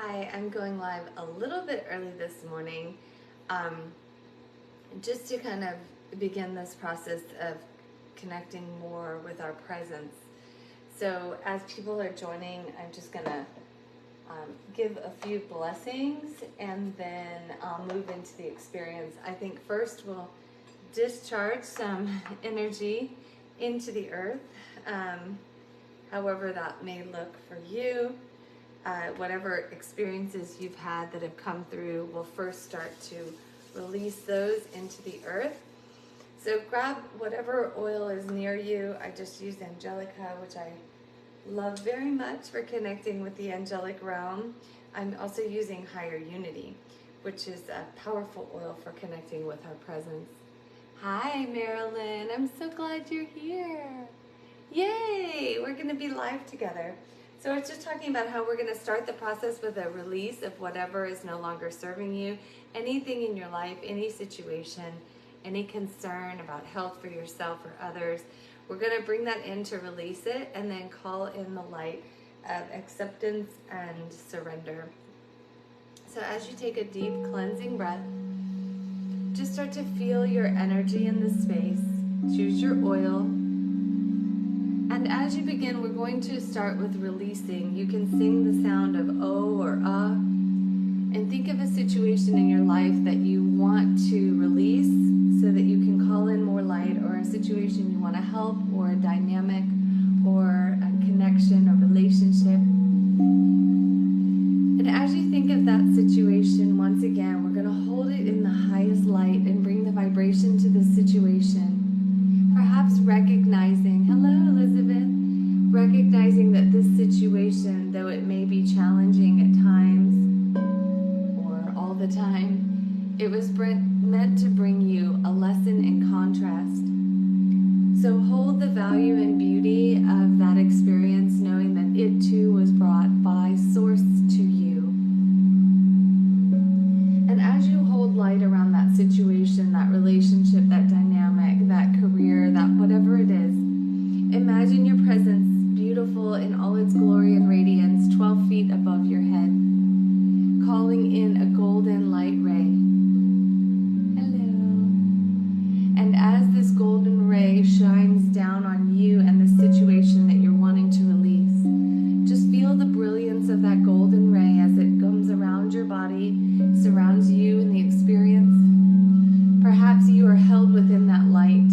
Hi, I'm going live a little bit early this morning just to kind of begin this process of connecting more with our presence. So as people are joining, I'm just going to give a few blessings and then I'll move into the experience. I think first we'll discharge some energy into the earth, however that may look for you. Whatever experiences you've had that have come through, we'll first start to release those into the earth. So grab whatever oil is near you. I just use Angelica, which I love very much for connecting with the angelic realm. I'm also using Higher Unity, which is a powerful oil for connecting with our presence. Hi, Marilyn. I'm so glad you're here. Yay! We're going to be live together. So I was just talking about how we're going to start the process with a release of whatever is no longer serving you, anything in your life, any situation, any concern about health for yourself or others. We're going to bring that in to release it and then call in the light of acceptance and surrender. So as you take a deep cleansing breath, just start to feel your energy in the space. Choose your oil. And as you begin, we're going to start with releasing. You can sing the sound of O or and think of a situation in your life that you want to release so that you can call in more light, or a situation you want to help, or a dynamic, or a connection, or relationship. And as you think of that situation, once again, we're going to hold it in the highest light and bring the vibration to the situation. Perhaps recognizing, hello Elizabeth, recognizing that this situation, though it may be challenging at times or all the time, it was meant to bring you a lesson in contrast. So hold the value and beauty of that experience, knowing that it too was brought by Source to you. And as you hold light around that situation, that relationship, that dynamic, that career, that whatever it is, imagine your presence beautiful in all its glory and radiance, 12 feet above your head, calling in a golden light ray. Hello. And as this golden ray shines down on you and the situation that you're wanting to release, just feel the brilliance of that golden ray as it comes around your body, surrounds you in the experience. Perhaps you are held within that light,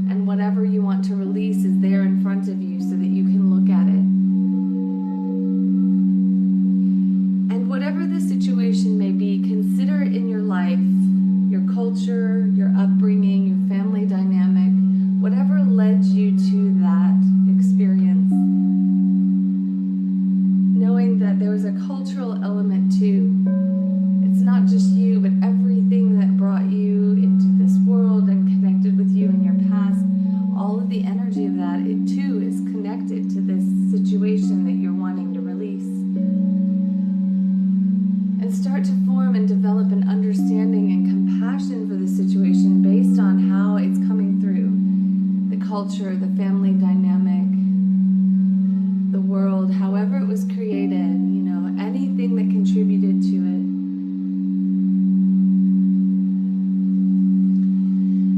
and whatever you want to release is there in front of you so that you can look at it. And whatever the situation may be, consider in your life, your culture, your upbringing, your family dynamic, whatever led you to that experience. Knowing that there was a cultural element too. It's not just you, but everything that brought you into this world and connected with you in your past, all of the energy of that, it too is connected to this situation that you're wanting to release. And start to form and develop an understanding and compassion for the situation based on how it's coming through. The culture, the family dynamic, the world, however it was created, anything that contributed to it.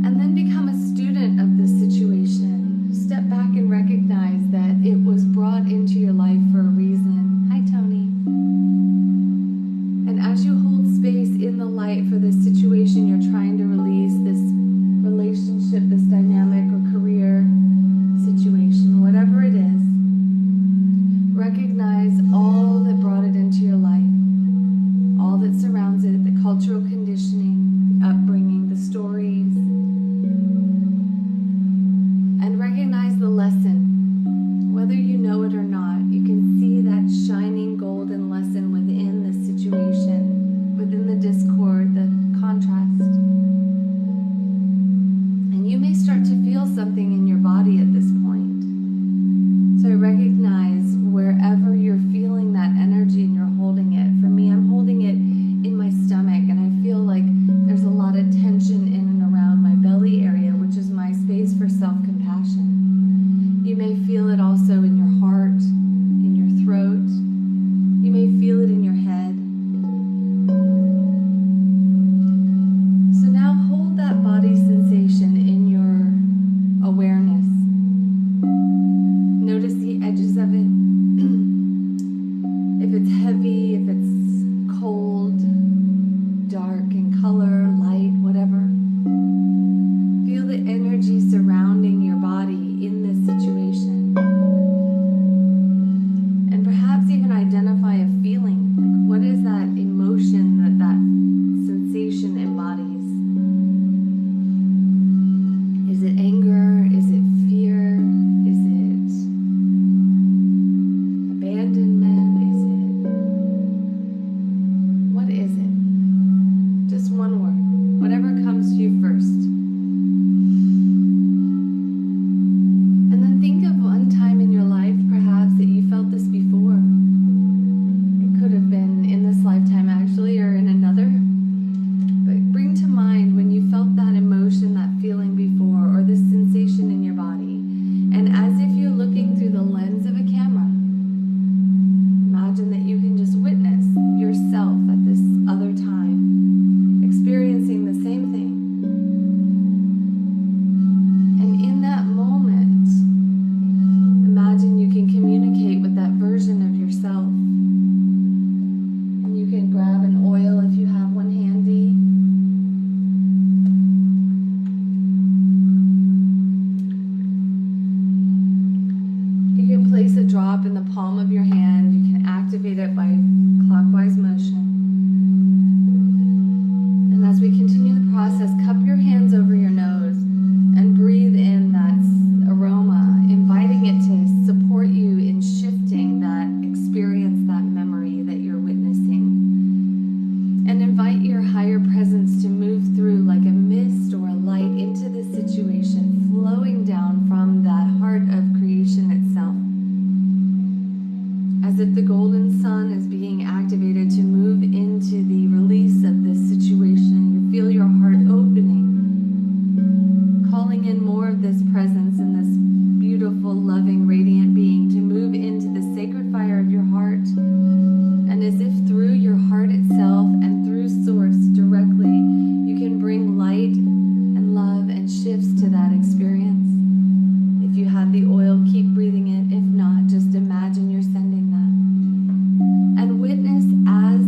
And then become a student of this situation. Step back and recognize that it was brought into your life for a reason. Hi, Tony. And as you hold space in the light for this situation you're trying to release, this relationship, this dynamic or career situation, whatever it is, recognize all that brought it into your life, all that surrounds it, the cultural conditioning, the upbringing, the stories, and recognize the lesson. Whether you know it or not, you can see that shining golden lesson within the situation, within the discord, the contrast. And you may start to feel something in your body at this point. So recognize wherever you're it's heavy, if it's cold, dark in color, light, whatever. Feel the energy surrounding your body in this situation. And perhaps even identify a feeling. Like, what is that emotion that that sensation embodies? Is it anger? Is it fear? Is it abandonment? Is it... what is it? Just one word. Whatever comes to you first. And then think of one time in your life, perhaps, that you felt this before. It could have been in this lifetime, actually, or in another. But bring to mind when you felt that emotion, that feeling before, or this sensation in your body. And as if you're looking through the lens of a camera, imagine that you can just witness yourself at this other time, experiencing the same thing. And in that moment, imagine you can communicate with that version of yourself. And you can grab an oil if you have one handy. You can place a drop in the palm of your hand. You can activate it by clockwise motion. And as we continue the process, cup your hands over your nose and breathe in that aroma, inviting it to support you in shifting that experience, that memory that you're witnessing. And invite your higher presence to move through like a mist or a light into the situation, flowing down from that heart of creation itself. As if the golden sun is being activated to move into the release of this situation. You feel your heart opening, calling in more of this presence and this beautiful, loving, radiant being to move into the sacred fire of your heart. And as if through your heart itself and through Source directly, you can bring light and love and shifts to that experience. If you have the oil, keep breathing it. If not, just imagine you're sending that. And witness as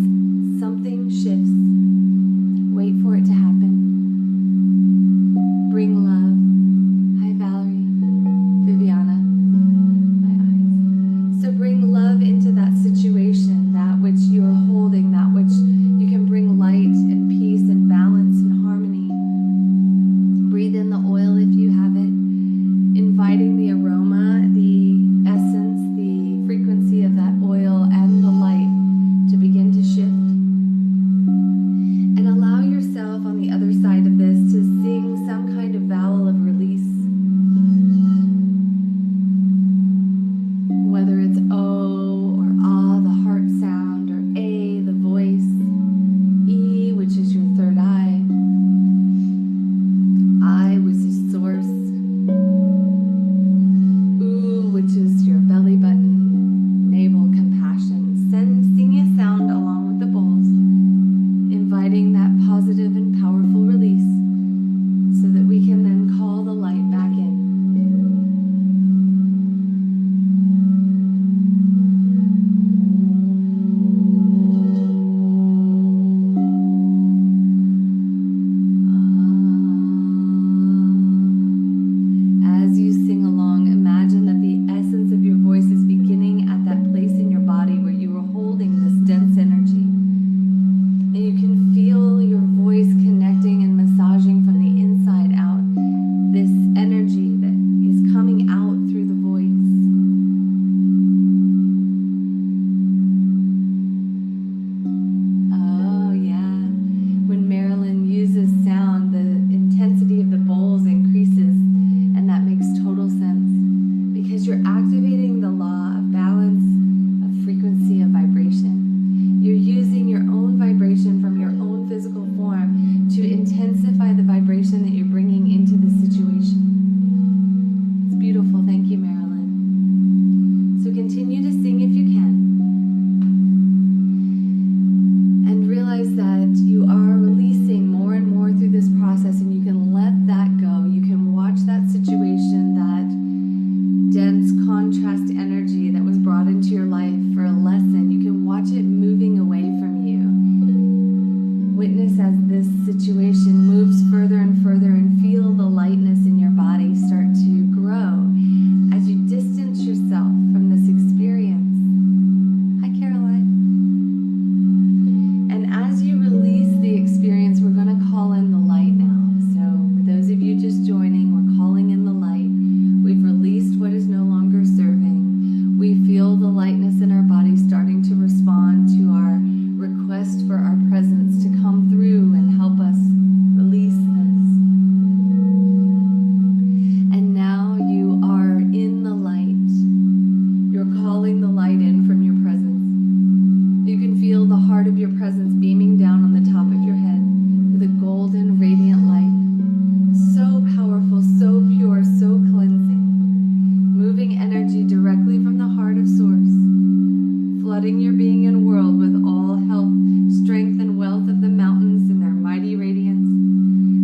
flooding your being and world with all health, strength, and wealth of the mountains in their mighty radiance,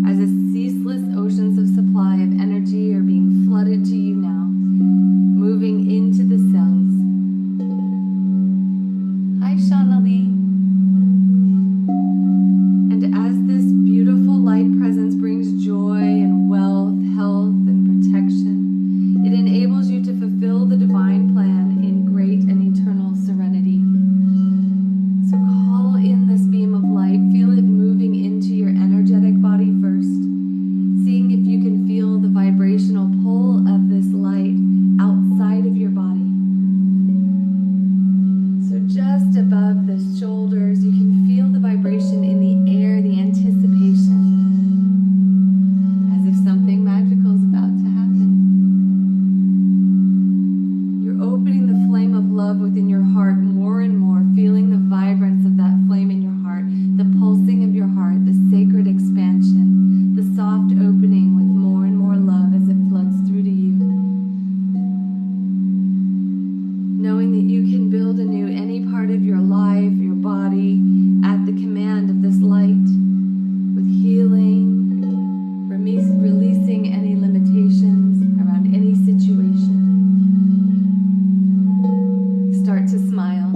as a ceaseless oceans of supply of energy are being flooded to you now, moving into the cells. Hi, Shauna Lee. And as this beautiful light presence brings joy and wealth, health, and protection, it enables you to fulfill the divine plan in great and eternal serenity. So call in this beam of light, feel it moving into your energetic body first, seeing if you can feel the vibrational pull of this light outside of your body. So just above the shoulders, you can feel the vibration in the air, the anticipation, as if something magical is about to happen. You're opening the flame of love within your heart more and more, feeling the vibrance of that flame in your heart, the pulsing of your heart, the sacred expansion, the soft opening with more and more love as it floods through to you. Knowing that you can build anew any part of your life, your body, at the command of this light, with healing, releasing any limitations around any situation. Start to smile.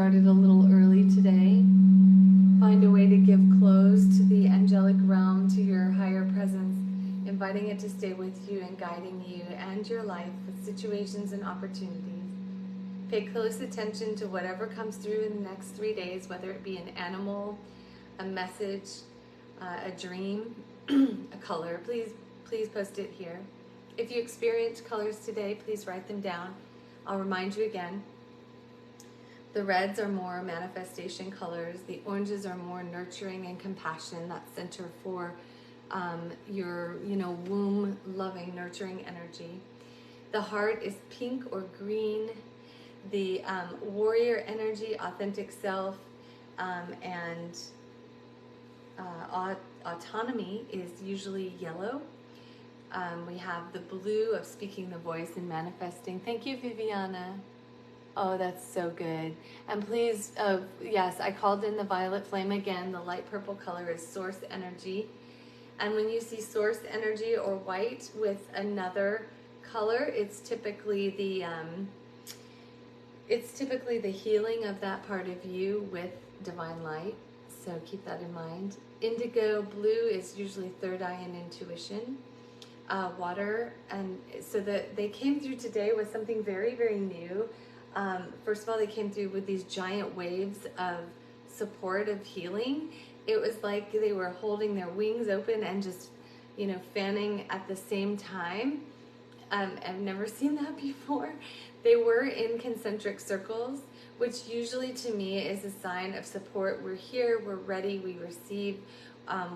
started a little early today. Find a way to give close to the angelic realm, to your higher presence, inviting it to stay with you and guiding you and your life with situations and opportunities. Pay close attention to whatever comes through in the next 3 days, whether it be an animal, a message, a dream, a color. Please post it here. If you experience colors today, please write them down. I'll remind you again. The reds are more manifestation colors. The oranges are more nurturing and compassion. That center for your, womb loving, nurturing energy. The heart is pink or green. The warrior energy, authentic self, and autonomy is usually yellow. We have the blue of speaking the voice and manifesting. Thank you, Viviana. Oh, that's so good. And please, yes, I called in the violet flame again. The light purple color is source energy. And when you see source energy or white with another color, it's typically the healing of that part of you with divine light. So keep that in mind. Indigo blue is usually third eye and intuition. Water, and so they came through today with something very, very new. First of all, they came through with these giant waves of support, of healing. It was like they were holding their wings open and just, fanning at the same time. I've never seen that before. They were in concentric circles, which usually to me is a sign of support. We're here, we're ready, we receive.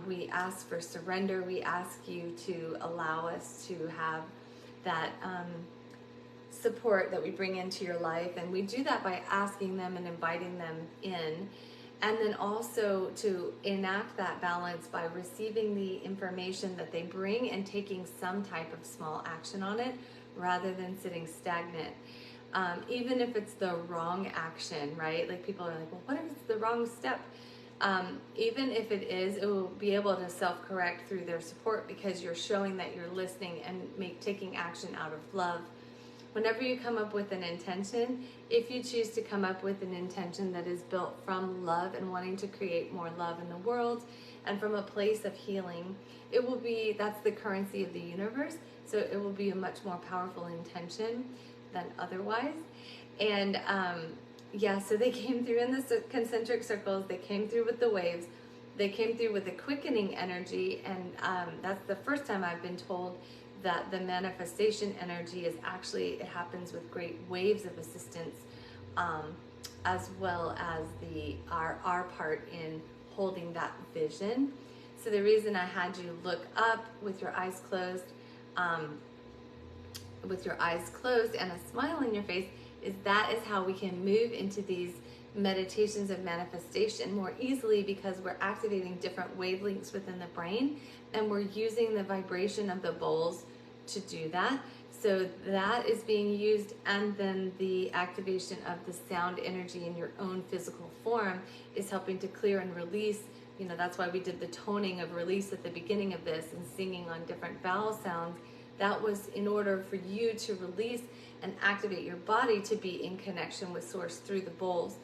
We ask for surrender. We ask you to allow us to have that support that we bring into your life. And we do that by asking them and inviting them in. And then also to enact that balance by receiving the information that they bring and taking some type of small action on it rather than sitting stagnant. Even if it's the wrong action, right? Like people are like, well, what if it's the wrong step? Even if it is, it will be able to self-correct through their support because you're showing that you're listening and taking action out of love. Whenever you come up with an intention, if you choose to come up with an intention that is built from love and wanting to create more love in the world and from a place of healing, that's the currency of the universe. So it will be a much more powerful intention than otherwise. And, so they came through in the concentric circles. They came through with the waves. They came through with a quickening energy. And that's the first time I've been told that the manifestation energy is actually, it happens with great waves of assistance, as well as our part in holding that vision. So the reason I had you look up with your eyes closed, and a smile on your face, that is how we can move into these meditations of manifestation more easily, because we're activating different wavelengths within the brain and we're using the vibration of the bowls to do that. So that is being used, and then the activation of the sound energy in your own physical form is helping to clear and release. That's why we did the toning of release at the beginning of this and singing on different vowel sounds. That was in order for you to release and activate your body to be in connection with Source through the bowls.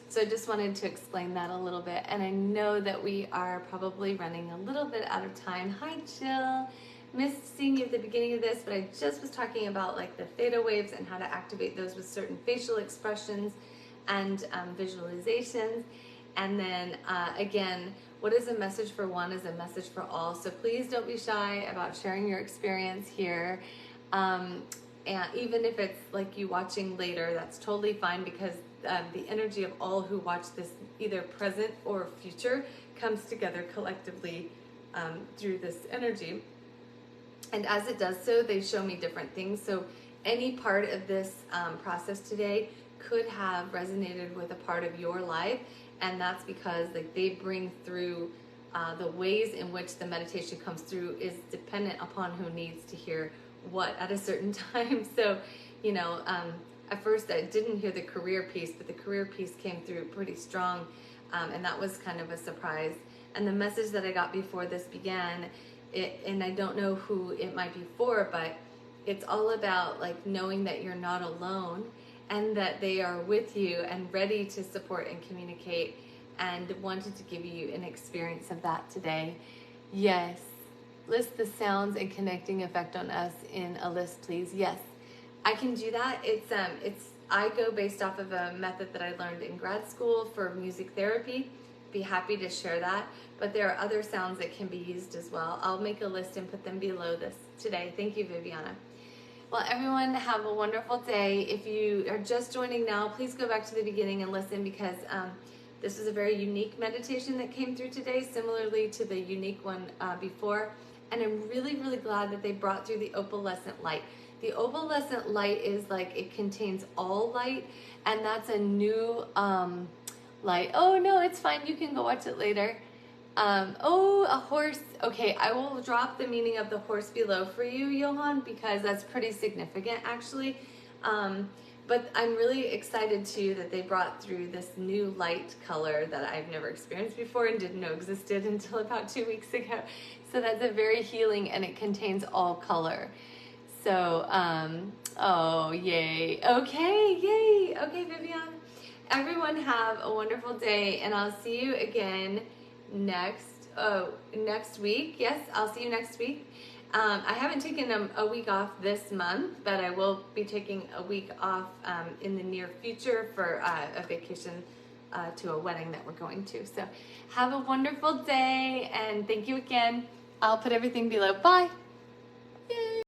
So I just wanted to explain that a little bit. And I know that we are probably running a little bit out of time. Hi, Jill. Missed seeing you at the beginning of this, but I just was talking about like the theta waves and how to activate those with certain facial expressions and visualizations. And then again, what is a message for one is a message for all. So please don't be shy about sharing your experience here. And even if it's like you watching later, that's totally fine, because the energy of all who watch this, either present or future, comes together collectively through this energy. And as it does so, they show me different things. So any part of this process today could have resonated with a part of your life. And that's because they bring through the ways in which the meditation comes through is dependent upon who needs to hear what at a certain time. So, at first I didn't hear the career piece, but the career piece came through pretty strong. And that was kind of a surprise. And the message that I got before this began, and I don't know who it might be for, but it's all about like knowing that you're not alone, and that they are with you and ready to support and communicate, and wanted to give you an experience of that today. Yes. List the sounds and connecting effect on us in a list, please. Yes, I can do that. I go based off of a method that I learned in grad school for music therapy. Be happy to share that. But there are other sounds that can be used as well. I'll make a list and put them below this today. Thank you, Viviana. Well, everyone, have a wonderful day. If you are just joining now, please go back to the beginning and listen, because this is a very unique meditation that came through today, similarly to the unique one before. And I'm really, really glad that they brought through the opalescent light. The opalescent light is like, it contains all light, and that's a new light. Oh no, it's fine. You can go watch it later. Oh, a horse. Okay, I will drop the meaning of the horse below for you, Johan, because that's pretty significant actually. But I'm really excited too that they brought through this new light color that I've never experienced before and didn't know existed until about 2 weeks ago. So that's a very healing, and it contains all color. So, oh, yay. Okay, yay. Okay, Vivian. Everyone have a wonderful day, and I'll see you again next week. Yes, I'll see you next week. I haven't taken a week off this month, but I will be taking a week off in the near future for a vacation to a wedding that we're going to. So have a wonderful day, and thank you again. I'll put everything below. Bye.